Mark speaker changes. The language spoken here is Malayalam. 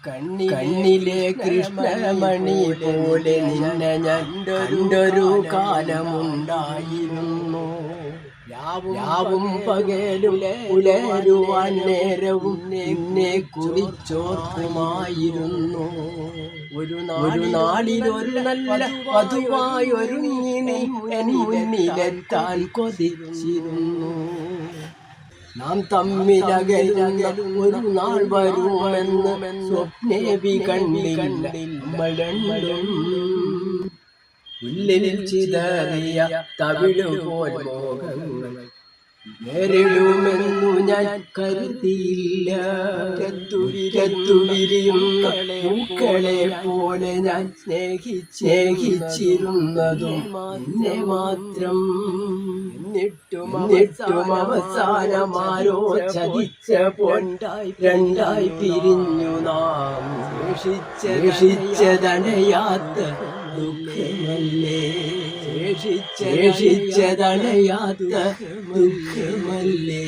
Speaker 1: കണ്ണിലെ കൃഷ്ണമണി പോലെ നിന്നെ ഞാനൊരു കാലമുണ്ടായിരുന്നു. രാവും പകലും പുലരുവാൻ നേരവും നിന്നെ കുറിച്ചോർക്കുമായിരുന്നു. ഒരു നാളിലൊരു നല്ല വധുവായൊരുങ്ങി നീ മുന്നിലെത്താൻ കൊതിച്ചിരുന്നു. നാം തമ്മിലകലുന്ന ഒരു നാൾ വരുമെന്ന് സ്വപ്നേവി കണ്ടില്ല. ഉള്ളിൽ ചിതറിയ തവിടുപോൽ മോഹങ്ങൾ നേരിടുമെന്നു ഞാൻ കരുതിയില്ല. കത്തുവിരിയുന്ന പൂക്കളെ പോലെ ഞാൻ സ്നേഹിച്ചിരുന്നതും നിന്നെ മാത്രം. എന്നിട്ടും അവസാനമാരോ ചതിച്ചപ്പോൾ രണ്ടായി പിരിഞ്ഞു നാം. ശേഷിച്ചതണയാത്ത ദുഃഖമല്ലേ, ശേഷിച്ചതണയാത്ത ദുഃഖമല്ലേ.